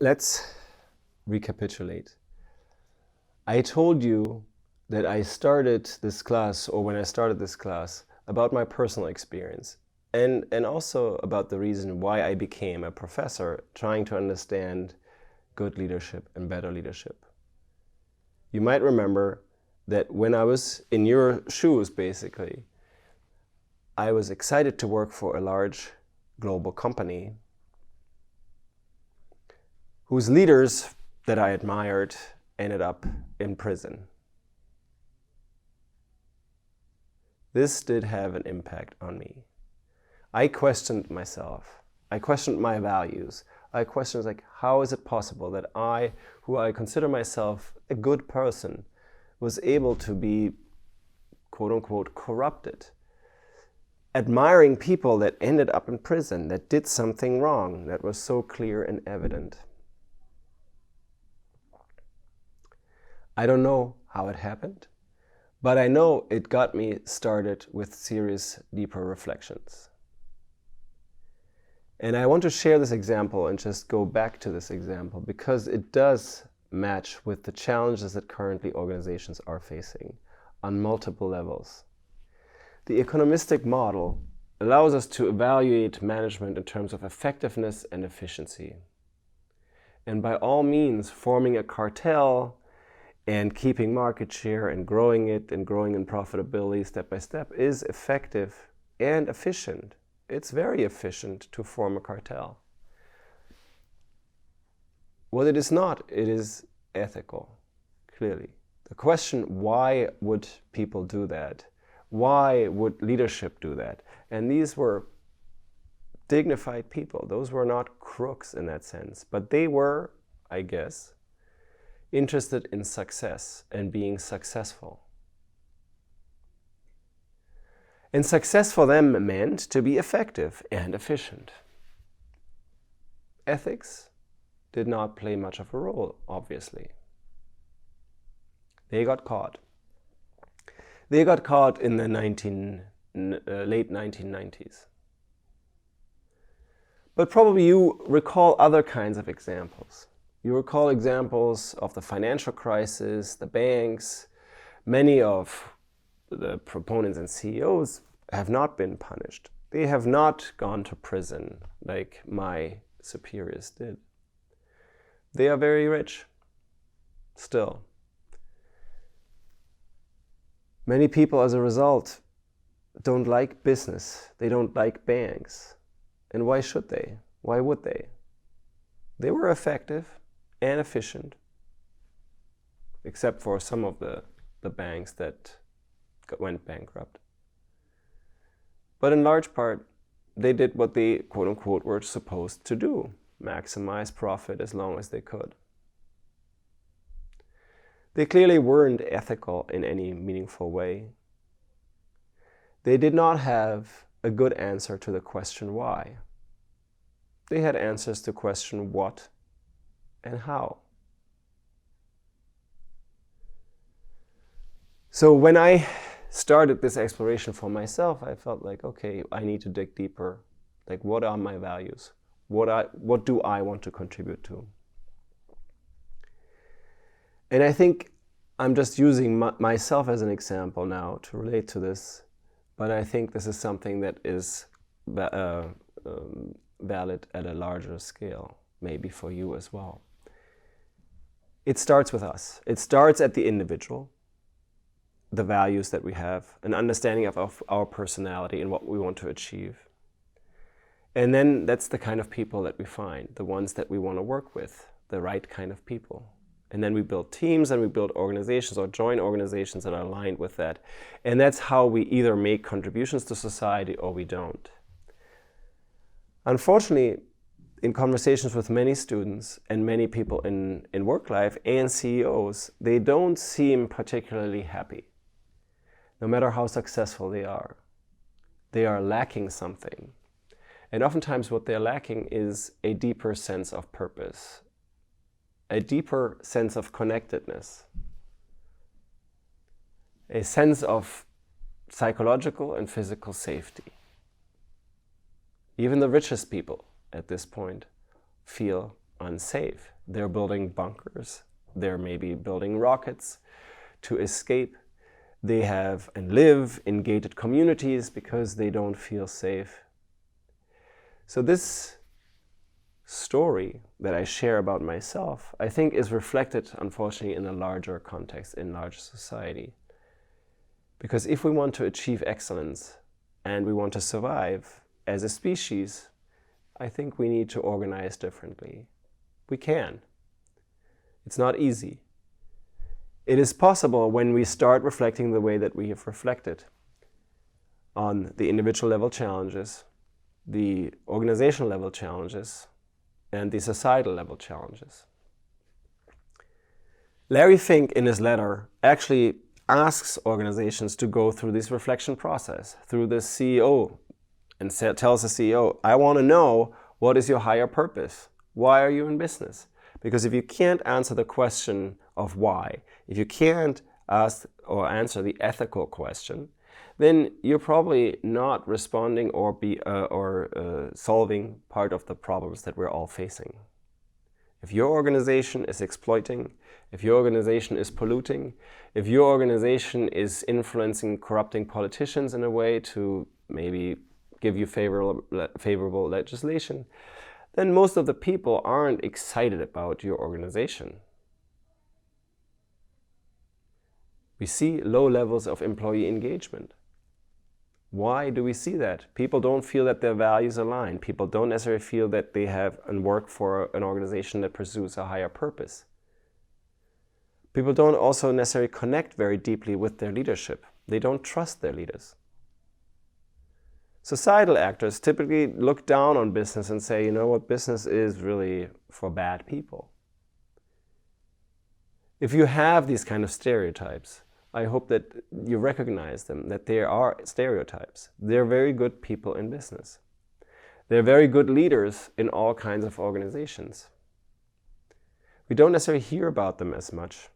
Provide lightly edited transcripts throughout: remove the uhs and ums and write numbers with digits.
Let's recapitulate. I told you that I started this class, or when I started this class, about my personal experience and also about the reason why I became a professor, trying to understand good leadership and better leadership. You might remember that when I was in your shoes, basically, I was excited to work for a large global company whose leaders that I admired ended up in prison. This did have an impact on me. I questioned myself. I questioned my values. I questioned, like, how is it possible that I, who I consider myself a good person, was able to be, quote unquote, corrupted? Admiring people that ended up in prison, that did something wrong, that was so clear and evident. I don't know how it happened, but I know it got me started with serious, deeper reflections. And I want to share this example and just go back to this example because it does match with the challenges that currently organizations are facing on multiple levels. The economistic model allows us to evaluate management in terms of effectiveness and efficiency. And by all means, forming a cartel and keeping market share and growing it and growing in profitability step by step is effective and efficient. It's very efficient to form a cartel. What it is not, it is ethical, clearly. The question, why would people do that? Why would leadership do that? And these were dignified people. Those were not crooks in that sense, but they were, I guess, interested in success and being successful. And success for them meant to be effective and efficient. Ethics did not play much of a role, obviously. They got caught. They got caught in the late 1990s. But probably you recall other kinds of examples. You recall examples of the financial crisis, the banks. Many of the proponents and CEOs have not been punished. They have not gone to prison like my superiors did. They are very rich, still. Many people, as a result, don't like business. They don't like banks. And why should they? Why would they? They were effective and efficient, except for some of the banks that went bankrupt. But in large part, they did what they, quote unquote, were supposed to do: maximize profit as long as they could. They clearly weren't ethical in any meaningful way. They did not have a good answer to the question why. They had answers to question what and how. So when I started this exploration for myself, I felt like, okay, I need to dig deeper. Like, what are my values? What do I want to contribute to? And I think I'm just using myself as an example now to relate to this, but I think this is something that is valid at a larger scale, maybe for you as well. It starts with us. It starts at the individual, the values that we have, an understanding of our personality and what we want to achieve. And then that's the kind of people that we find, the ones that we want to work with, the right kind of people. And then we build teams and we build organizations or join organizations that are aligned with that. And that's how we either make contributions to society or we don't. Unfortunately, in conversations with many students and many people in work life and CEOs, they don't seem particularly happy, no matter how successful they are. They are lacking something. And oftentimes what they're lacking is a deeper sense of purpose, a deeper sense of connectedness, a sense of psychological and physical safety. Even the richest people at this point feel unsafe. They're building bunkers. They're maybe building rockets to escape. They have and live in gated communities because they don't feel safe. So this story that I share about myself, I think is reflected, unfortunately, in a larger context, in larger society. Because if we want to achieve excellence and we want to survive as a species, I think we need to organize differently. We can. It's not easy. It is possible when we start reflecting the way that we have reflected on the individual level challenges, the organizational level challenges, and the societal level challenges. Larry Fink, in his letter, actually asks organizations to go through this reflection process, through the CEO, and tells the CEO, I want to know, what is your higher purpose? Why are you in business? Because if you can't answer the question of why, if you can't ask or answer the ethical question, then you're probably not responding or solving part of the problems that we're all facing. If your organization is exploiting, if your organization is polluting, if your organization is influencing, corrupting politicians in a way to maybe give you favorable legislation, then most of the people aren't excited about your organization. We see low levels of employee engagement. Why do we see that? People don't feel that their values align. People don't necessarily feel that they have and work for an organization that pursues a higher purpose. People don't also necessarily connect very deeply with their leadership. They don't trust their leaders. Societal actors typically look down on business and say, you know what, business is really for bad people. If you have these kind of stereotypes, I hope that you recognize them, that they are stereotypes. They're very good people in business. They're very good leaders in all kinds of organizations. We don't necessarily hear about them as much,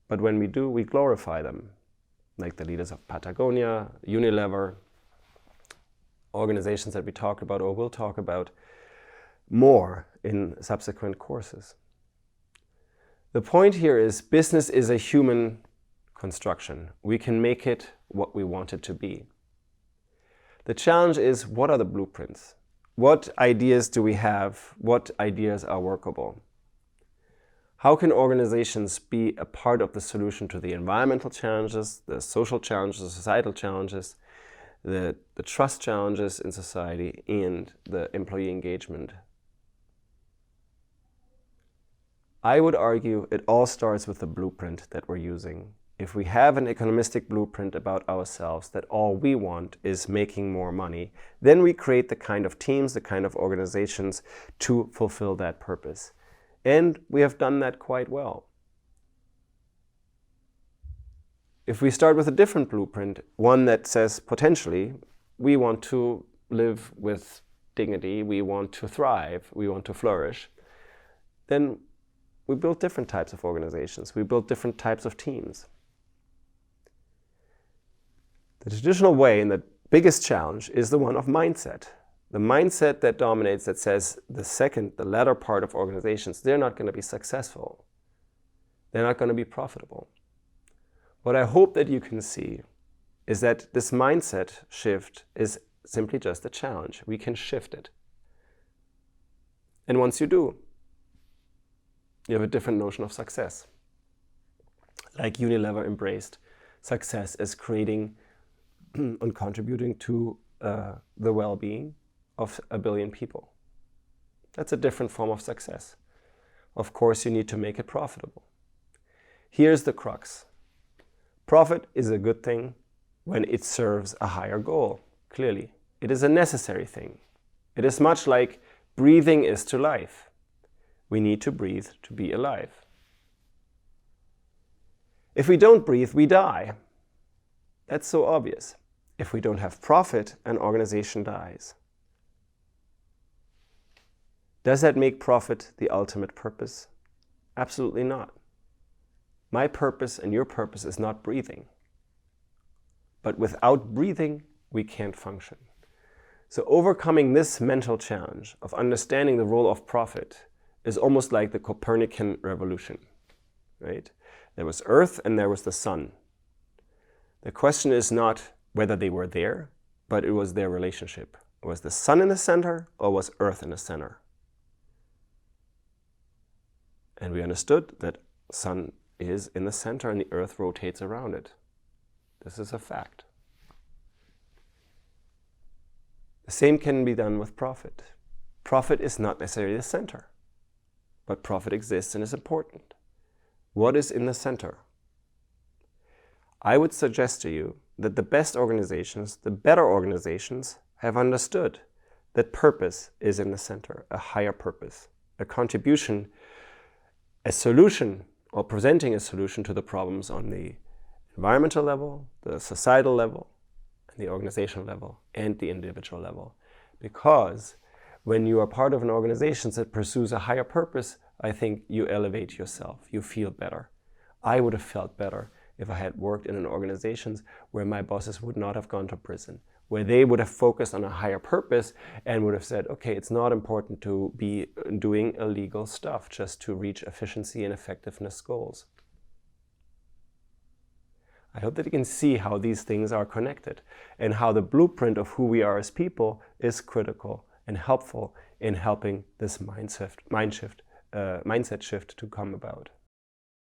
but when we do, we glorify them, like the leaders of Patagonia, Unilever, organizations that we talked about or will talk about more in subsequent courses. The point here is business is a human construction. We can make it what we want it to be. The challenge is, what are the blueprints? What ideas do we have? What ideas are workable? How can organizations be a part of the solution to the environmental challenges, the social challenges, the societal challenges, the trust challenges in society, and the employee engagement? I would argue it all starts with the blueprint that we're using. If we have an economistic blueprint about ourselves that all we want is making more money, then we create the kind of teams, the kind of organizations to fulfill that purpose. And we have done that quite well. If we start with a different blueprint, one that says potentially we want to live with dignity, we want to thrive, we want to flourish, then we build different types of organizations, we build different types of teams. The traditional way and the biggest challenge is the one of mindset. The mindset that dominates, that says the latter part of organizations, they're not going to be successful. They're not going to be profitable. What I hope that you can see is that this mindset shift is simply just a challenge. We can shift it. And once you do, you have a different notion of success. Like Unilever embraced success as creating and contributing to the well-being of 1 billion people. That's a different form of success. Of course, you need to make it profitable. Here's the crux. Profit is a good thing when it serves a higher goal, clearly. It is a necessary thing. It is much like breathing is to life. We need to breathe to be alive. If we don't breathe, we die. That's so obvious. If we don't have profit, an organization dies. Does that make profit the ultimate purpose? Absolutely not. My purpose and your purpose is not breathing. But without breathing, we can't function. So overcoming this mental challenge of understanding the role of profit is almost like the Copernican revolution, right? There was Earth and there was the sun. The question is not whether they were there, but it was their relationship. Was the sun in the center or was Earth in the center? And we understood that sun is in the center and the Earth rotates around it. This is a fact. The same can be done with profit. Profit is not necessarily the center, but profit exists and is important. What is in the center? I would suggest to you that the best organizations, the better organizations, have understood that purpose is in the center, a higher purpose, a contribution, a solution, or presenting a solution to the problems on the environmental level, the societal level, and the organizational level, and the individual level. Because when you are part of an organization that pursues a higher purpose, I think you elevate yourself, you feel better. I would have felt better if I had worked in an organization where my bosses would not have gone to prison, where they would have focused on a higher purpose and would have said, okay, it's not important to be doing illegal stuff just to reach efficiency and effectiveness goals. I hope that you can see how these things are connected and how the blueprint of who we are as people is critical and helpful in helping this mindset shift to come about.